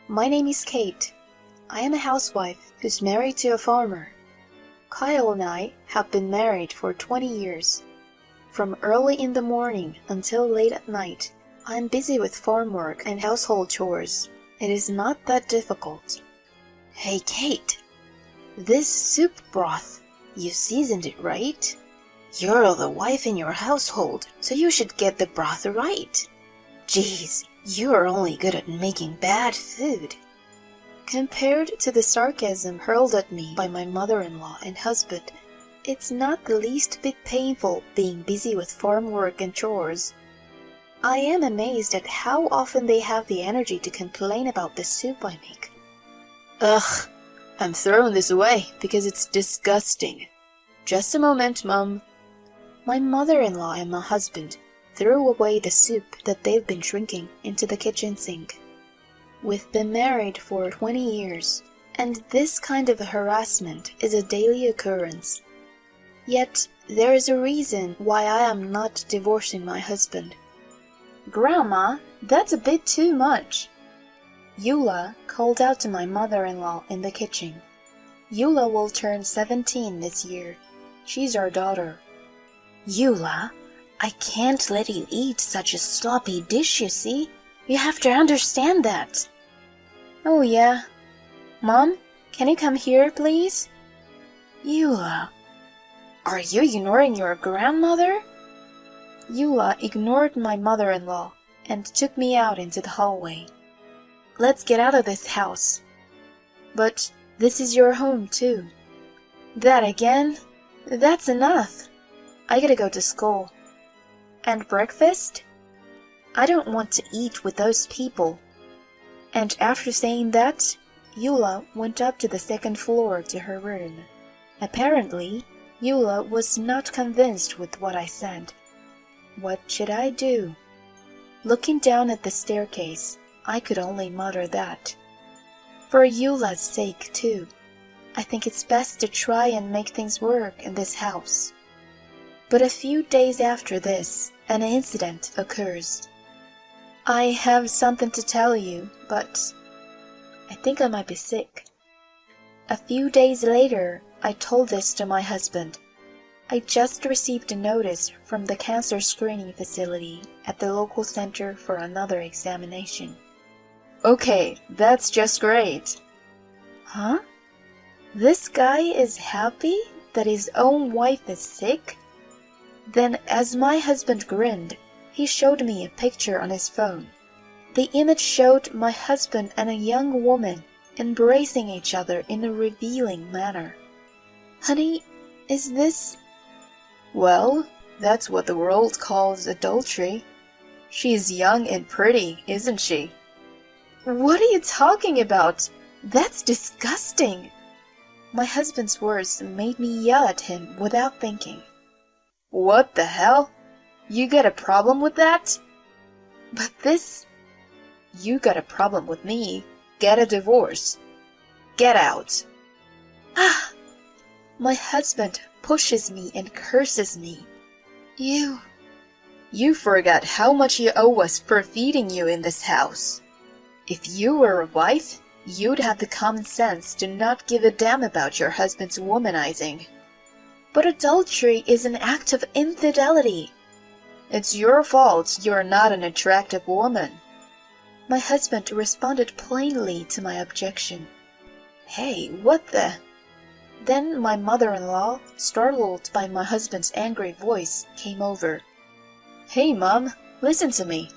My name is Kate. I am a housewife who's married to a farmer. Kyle and I have been married for 20 years. From early in the morning until late at night, I am busy with farm work and household chores. It is not that difficult. Hey Kate, this soup broth, you seasoned it, right? You're the wife in your household, so you should get the broth right. Geez, you're only good at making bad food. Compared to the sarcasm hurled at me by my mother-in-law and husband, it's not the least bit painful being busy with farm work and chores. I am amazed at how often they have the energy to complain about the soup I make. Ugh, I'm throwing this away because it's disgusting. Just a moment, Mum. My mother-in-law and my husband threw away the soup that they've been drinking into the kitchen sink. We've been married for 20 years, and this kind of harassment is a daily occurrence. Yet, there is a reason why I am not divorcing my husband. Grandma, that's a bit too much. Eula called out to my mother-in-law in the kitchen. Eula will turn 17 this year. She's our daughter. Eula, I can't let you eat such a sloppy dish, you see. You have to understand that. Oh yeah. Mom, can you come here, please? Eula, are you ignoring your grandmother? Eula ignored my mother-in-law and took me out into the hallway. Let's get out of this house. But this is your home too. That again? That's enough. I gotta go to school. And breakfast? I don't want to eat with those people. And after saying that, Eula went up to the second floor to her room. Apparently, Eula was not convinced with what I said. What should I do? Looking down at the staircase, I could only mutter that. For Eula's sake, too, I think it's best to try and make things work in this house. But a few days after this, an incident occurs. I have something to tell you, but I think I might be sick. A few days later, I told this to my husband. I just received a notice from the cancer screening facility at the local center for another examination. Okay, that's just great. Huh? This guy is happy that his own wife is sick? Then, as my husband grinned, he showed me a picture on his phone. The image showed my husband and a young woman embracing each other in a revealing manner. Honey, is this... Well, that's what the world calls adultery. She's young and pretty, isn't she? What are you talking about? That's disgusting. My husband's words made me yell at him without thinking. What the hell? You got a problem with that? But this... You got a problem with me. Get a divorce. Get out. Ah! My husband pushes me and curses me. You forgot how much you owe us for feeding you in this house. If you were a wife, you'd have the common sense to not give a damn about your husband's womanizing. But adultery is an act of infidelity. It's your fault you're not an attractive woman. My husband responded plainly to my objection. Hey, what the... Then my mother-in-law, startled by my husband's angry voice, came over. Hey, Mom, listen to me.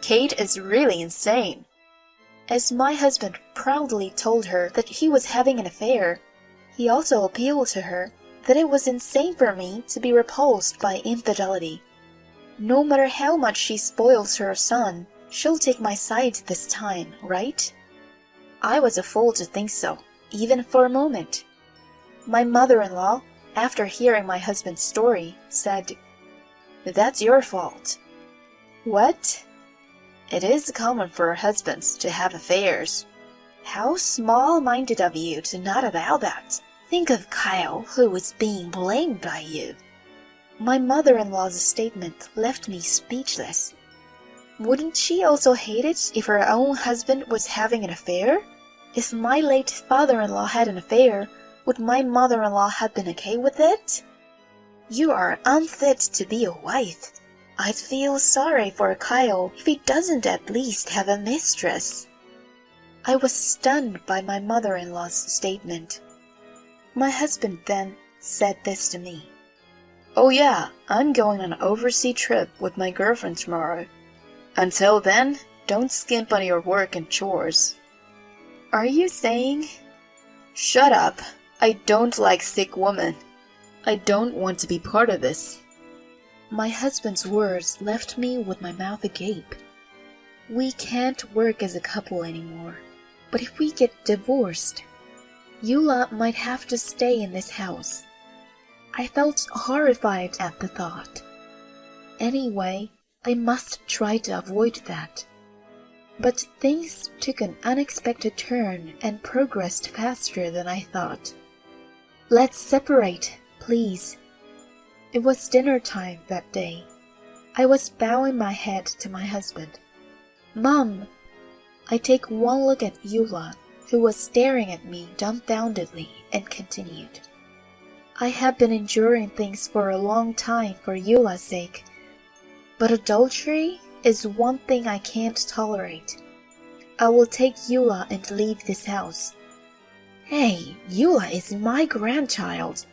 Kate is really insane. As my husband proudly told her that he was having an affair, he also appealed to her that it was insane for me to be repulsed by infidelity. No matter how much she spoils her son, she'll take my side this time, right? I was a fool to think so, even for a moment. My mother-in-law, after hearing my husband's story, said, That's your fault. What? It is common for husbands to have affairs. How small-minded of you to not allow that. Think of Kyle, who was being blamed by you. My mother-in-law's statement left me speechless. Wouldn't she also hate it if her own husband was having an affair? If my late father-in-law had an affair, would my mother-in-law have been okay with it? You are unfit to be a wife. I'd feel sorry for Kyle if he doesn't at least have a mistress. I was stunned by my mother-in-law's statement. My husband then said this to me. Oh yeah, I'm going on an overseas trip with my girlfriend tomorrow. Until then, don't skimp on your work and chores. Are you saying? Shut up. I don't like sick women. I don't want to be part of this. My husband's words left me with my mouth agape. We can't work as a couple anymore. But if we get divorced, Eula might have to stay in this house. I felt horrified at the thought. Anyway, I must try to avoid that. But things took an unexpected turn and progressed faster than I thought. Let's separate, please. It was dinner time that day. I was bowing my head to my husband. Mom! I take one look at Eula, who was staring at me dumbfoundedly, and continued. I have been enduring things for a long time for Eula's sake, but adultery is one thing I can't tolerate. I will take Eula and leave this house. Hey, Eula is my grandchild.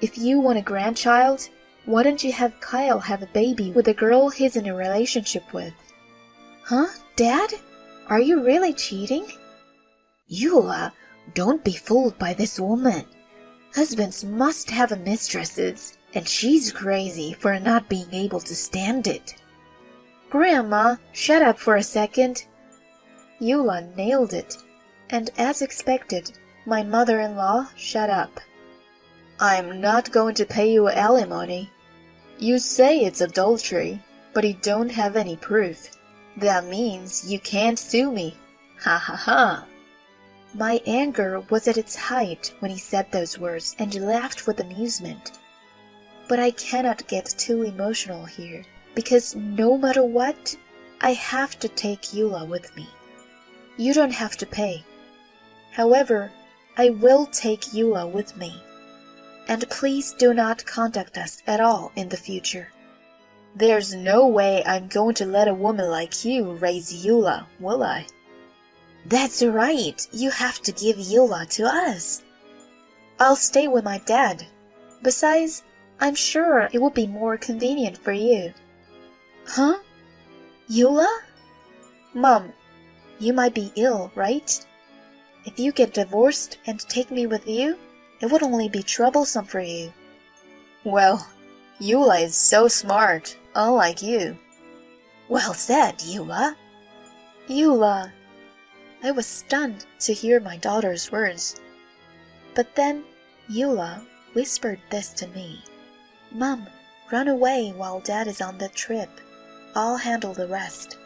If you want a grandchild, why don't you have Kyle have a baby with a girl he's in a relationship with? Huh, Dad? Are you really cheating? Eula, don't be fooled by this woman. Husbands must have mistresses, and she's crazy for not being able to stand it. Grandma, shut up for a second. Eula nailed it, and as expected, my mother-in-law shut up. I'm not going to pay you alimony. You say it's adultery, but you don't have any proof. That means you can't sue me. Ha ha ha. My anger was at its height when he said those words and laughed with amusement. But I cannot get too emotional here, because no matter what, I have to take Eula with me. You don't have to pay. However, I will take Eula with me. And please do not contact us at all in the future. There's no way I'm going to let a woman like you raise Eula, will I? That's right, you have to give Eula to us. I'll stay with my dad. Besides, I'm sure it will be more convenient for you. Huh? Eula? Mom, you might be ill, right? If you get divorced and take me with you, it would only be troublesome for you. Well, Eula is so smart, unlike you. Well said, Eula. Eula. I was stunned to hear my daughter's words. But then Eula whispered this to me. Mom, run away while Dad is on the trip. I'll handle the rest.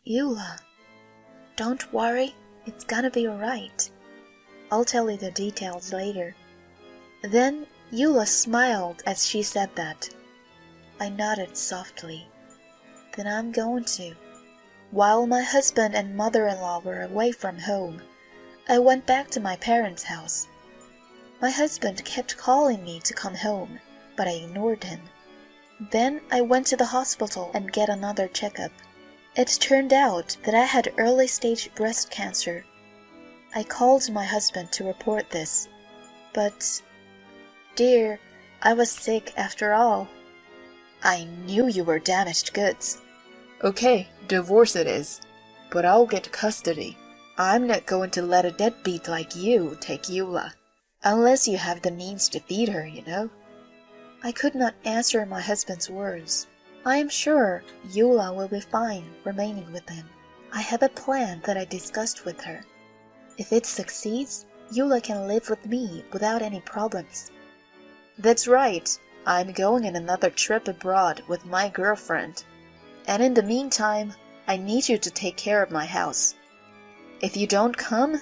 Eula, don't worry, it's gonna be alright. I'll tell you the details later. Then Eula smiled as she said that. I nodded softly. Then I'm going to. While my husband and mother-in-law were away from home, I went back to my parents' house. My husband kept calling me to come home, but I ignored him. Then I went to the hospital and get another checkup. It turned out that I had early-stage breast cancer. I called my husband to report this, but, dear, I was sick after all. I knew you were damaged goods. Okay, divorce it is, but I'll get custody. I'm not going to let a deadbeat like you take Eula, unless you have the means to feed her, you know. I could not answer my husband's words. I am sure Eula will be fine remaining with him. I have a plan that I discussed with her. If it succeeds, Eula can live with me without any problems. That's right. I'm going on another trip abroad with my girlfriend. And in the meantime, I need you to take care of my house. If you don't come,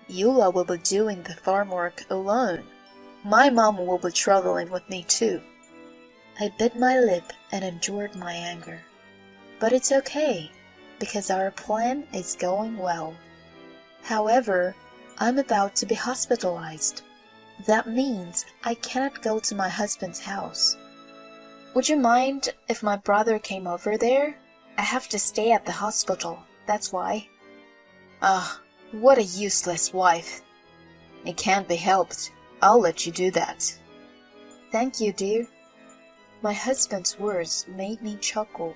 Eula will be doing the farm work alone. My mom will be traveling with me too. I bit my lip and endured my anger. But it's okay, because our plan is going well. However, I'm about to be hospitalized. That means I cannot go to my husband's house. Would you mind if my brother came over there? I have to stay at the hospital, that's why. Ah, what a useless wife. It can't be helped. I'll let you do that. Thank you, dear. My husband's words made me chuckle.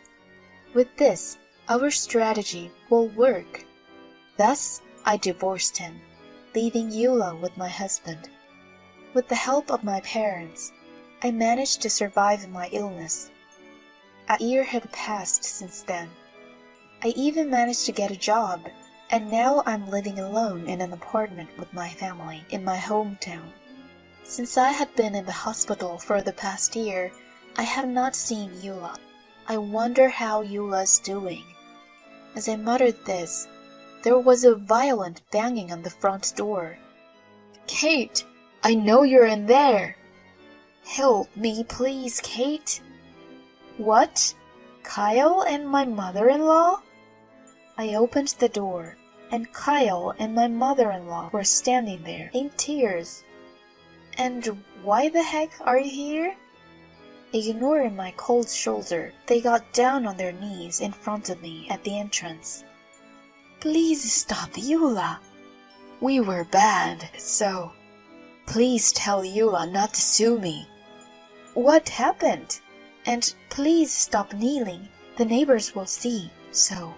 With this, our strategy will work. Thus, I divorced him, leaving Eula with my husband. With the help of my parents, I managed to survive my illness. A year had passed since then. I even managed to get a job, and now I'm living alone in an apartment with my family in my hometown. Since I had been in the hospital for the past year, I have not seen Eula. I wonder how Eula's doing. As I muttered this, there was a violent banging on the front door. Kate, I know you're in there. Help me, please, Kate. What? Kyle and my mother-in-law? I opened the door, and Kyle and my mother-in-law were standing there in tears. And why the heck are you here? Ignoring my cold shoulder, they got down on their knees in front of me at the entrance. Please stop, Eula. We were bad, so please tell Eula not to sue me. What happened? And please stop kneeling. The neighbors will see, so.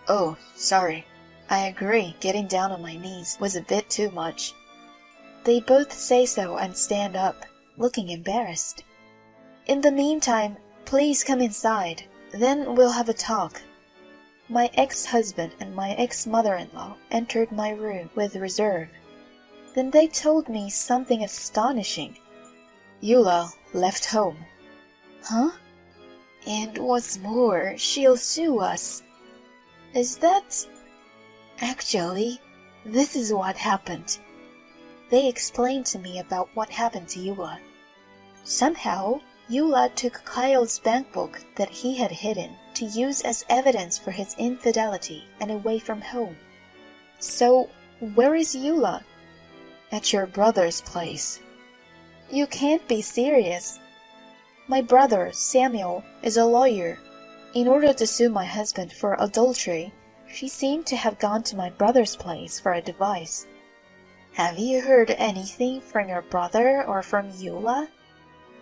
Oh, sorry. I agree, getting down on my knees was a bit too much. They both say so and stand up, looking embarrassed. In the meantime, please come inside, then we'll have a talk. My ex-husband and my ex-mother-in-law entered my room with reserve. Then they told me something astonishing. Eula left home. Huh? And what's more, she'll sue us. Is that... Actually, this is what happened. They explained to me about what happened to Eula. Somehow, Eula took Kyle's bankbook that he had hidden to use as evidence for his infidelity and away from home. So, where is Eula? At your brother's place. You can't be serious. My brother, Samuel, is a lawyer. In order to sue my husband for adultery, she seemed to have gone to my brother's place for advice. Have you heard anything from your brother or from Eula?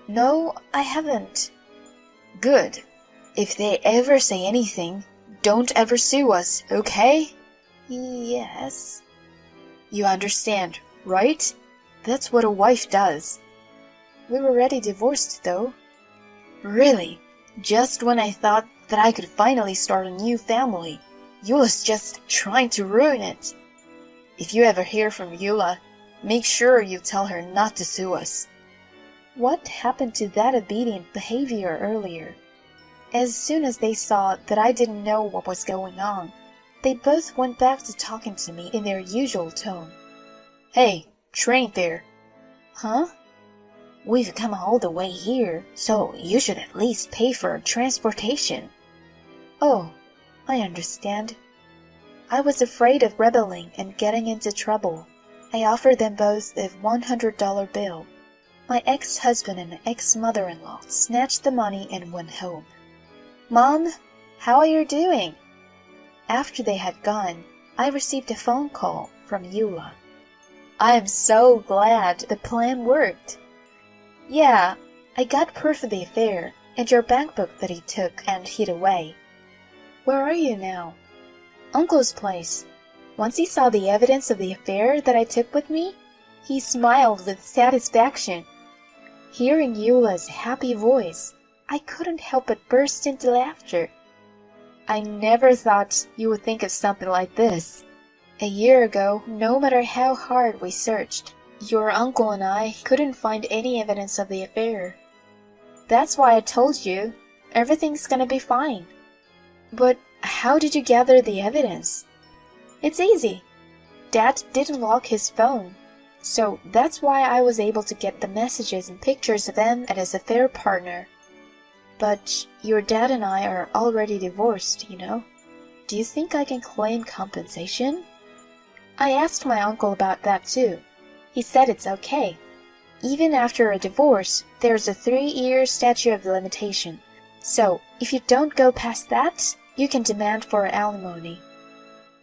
No, I haven't. Good. If they ever say anything, don't ever sue us, okay? Yes. You understand, right? That's what a wife does. We were already divorced, though. Really? Just when I thought that I could finally start a new family, Eula's just trying to ruin it. If you ever hear from Eula, make sure you tell her not to sue us. What happened to that obedient behavior earlier? As soon as they saw that I didn't know what was going on, they both went back to talking to me in their usual tone. Hey, train there. Huh? We've come all the way here, so you should at least pay for transportation. Oh, I understand. I was afraid of rebelling and getting into trouble. I offered them both a $100 bill. My ex-husband and ex-mother-in-law snatched the money and went home. Mom, how are you doing? After they had gone, I received a phone call from Eula. I am so glad the plan worked. Yeah, I got proof of the affair and your bankbook that he took and hid away. Where are you now? Uncle's place. Once he saw the evidence of the affair that I took with me, he smiled with satisfaction. Hearing Eula's happy voice, I couldn't help but burst into laughter. I never thought you would think of something like this. A year ago, no matter how hard we searched, your uncle and I couldn't find any evidence of the affair. That's why I told you, everything's gonna be fine. But how did you gather the evidence? It's easy. Dad didn't lock his phone, so that's why I was able to get the messages and pictures of them and his affair partner. But your dad and I are already divorced, you know. Do you think I can claim compensation? I asked my uncle about that too. He said it's okay. Even after a divorce, there's a 3-year statute of limitation. So, if you don't go past that, you can demand for alimony.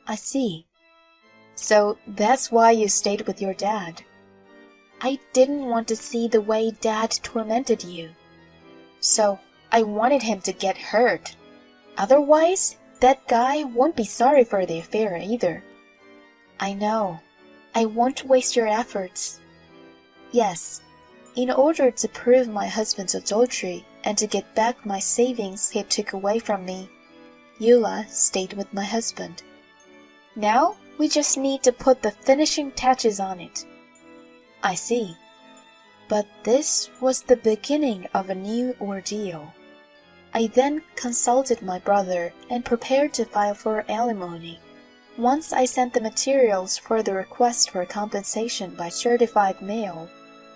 I see. So, that's why you stayed with your dad. I didn't want to see the way Dad tormented you. So, I wanted him to get hurt. Otherwise, that guy won't be sorry for the affair either. I know. I won't waste your efforts. Yes, in order to prove my husband's adultery and to get back my savings he took away from me, Eula stayed with my husband. Now, we just need to put the finishing touches on it. I see. But this was the beginning of a new ordeal. I then consulted my brother and prepared to file for alimony. Once I sent the materials for the request for compensation by certified mail,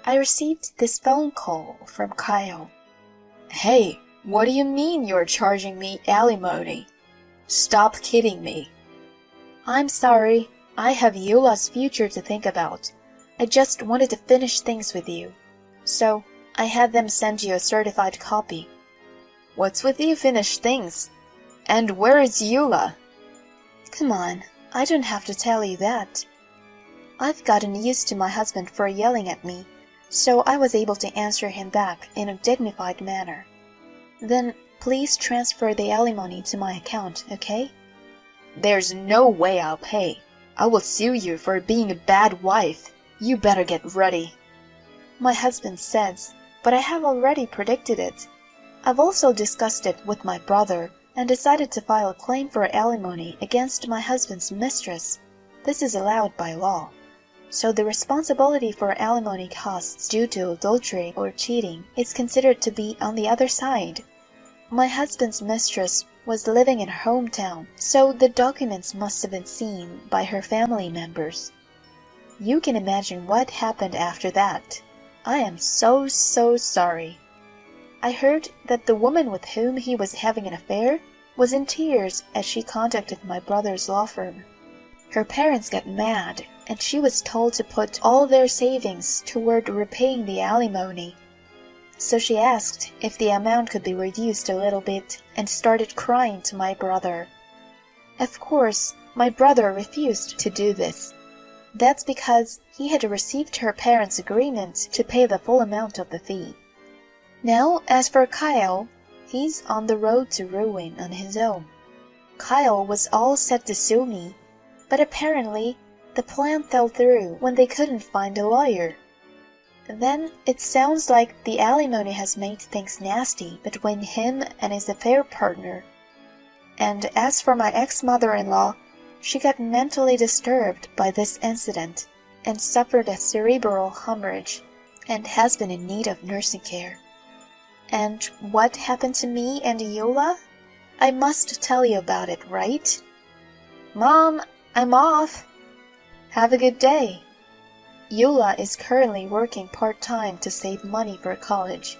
I received this phone call from Kyle. Hey, what do you mean you're charging me alimony? Stop kidding me. I'm sorry, I have Eula's future to think about. I just wanted to finish things with you. So, I had them send you a certified copy. What's with you finish things? And where is Eula? Come on, I don't have to tell you that. I've gotten used to my husband for yelling at me, so I was able to answer him back in a dignified manner. Then, please transfer the alimony to my account, okay? There's no way I'll pay. I will sue you for being a bad wife. You better get ready. My husband says, but I have already predicted it. I've also discussed it with my brother and decided to file a claim for alimony against my husband's mistress. This is allowed by law. So the responsibility for alimony costs due to adultery or cheating is considered to be on the other side. My husband's mistress was living in her hometown, so the documents must have been seen by her family members. You can imagine what happened after that. I am so sorry. I heard that the woman with whom he was having an affair was in tears as she contacted my brother's law firm. Her parents got mad, and she was told to put all their savings toward repaying the alimony. So she asked if the amount could be reduced a little bit and started crying to my brother. Of course, my brother refused to do this. That's because he had received her parents' agreement to pay the full amount of the fee. Now, as for Kyle, he's on the road to ruin on his own. Kyle was all set to sue me, but apparently the plan fell through when they couldn't find a lawyer. Then it sounds like the alimony has made things nasty between him and his affair partner. And as for my ex-mother-in-law, she got mentally disturbed by this incident and suffered a cerebral hemorrhage and has been in need of nursing care. And what happened to me and Eula? I must tell you about it, right? Mom, I'm off. Have a good day. Eula is currently working part-time to save money for college.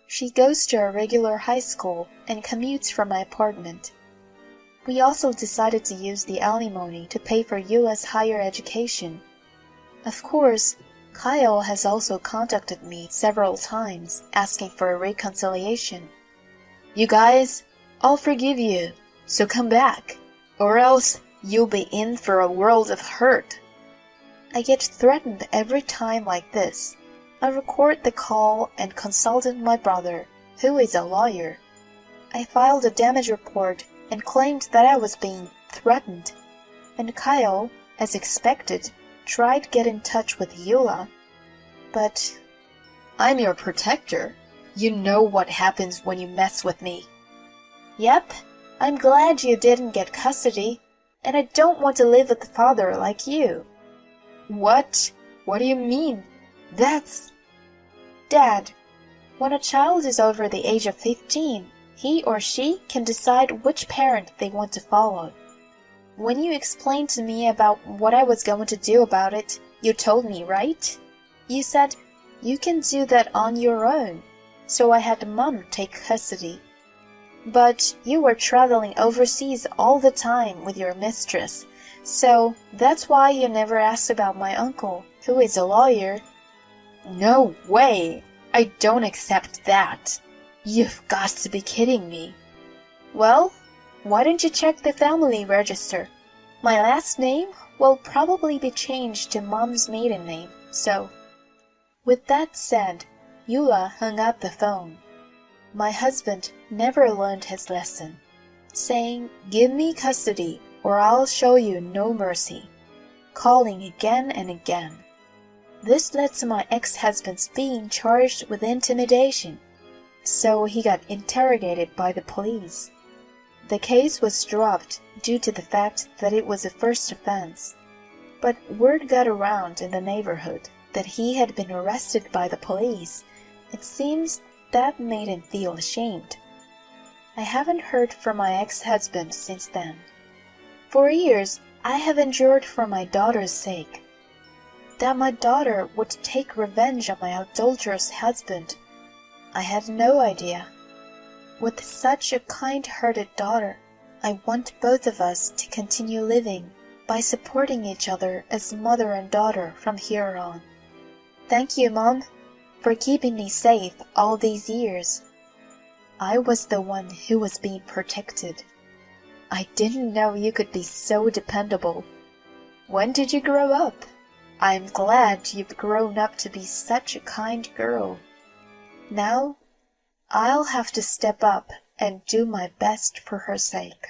She goes to a regular high school and commutes from my apartment. We also decided to use the alimony to pay for Eula's higher education. Of course, Kyle has also contacted me several times asking for a reconciliation. You guys, I'll forgive you, so come back, or else you'll be in for a world of hurt. I get threatened every time like this. I record the call and consulted my brother, who is a lawyer. I filed a damage report and claimed that I was being threatened. And Kyle, as expected, tried to get in touch with Eula. But I'm your protector. You know what happens when you mess with me. Yep, I'm glad you didn't get custody, and I don't want to live with a father like you. What? What do you mean? That's... Dad, when a child is over the age of 15, he or she can decide which parent they want to follow. When you explained to me about what I was going to do about it, you told me, right? You said, you can do that on your own. so I had Mom take custody. But you were traveling overseas all the time with your mistress, so that's why you never asked about my uncle, who is a lawyer." "No way! I don't accept that. You've got to be kidding me." "Well, why don't you check the family register? My last name will probably be changed to Mom's maiden name, so." With that said, Eula hung up the phone. My husband never learned his lesson, saying, "Give me custody or I'll show you no mercy," calling again and again. This led to my ex-husband's being charged with intimidation, so he got interrogated by the police. The case was dropped due to the fact that it was a first offense, but word got around in the neighborhood that he had been arrested by the police. It seems that made him feel ashamed. I haven't heard from my ex-husband since then. For years, I have endured for my daughter's sake. That my daughter would take revenge on my adulterous husband, I had no idea. With such a kind-hearted daughter, I want both of us to continue living by supporting each other as mother and daughter from here on. Thank you, Mom, for keeping me safe all these years. I was the one who was being protected. I didn't know you could be so dependable. When did you grow up? I'm glad you've grown up to be such a kind girl. Now, I'll have to step up and do my best for her sake.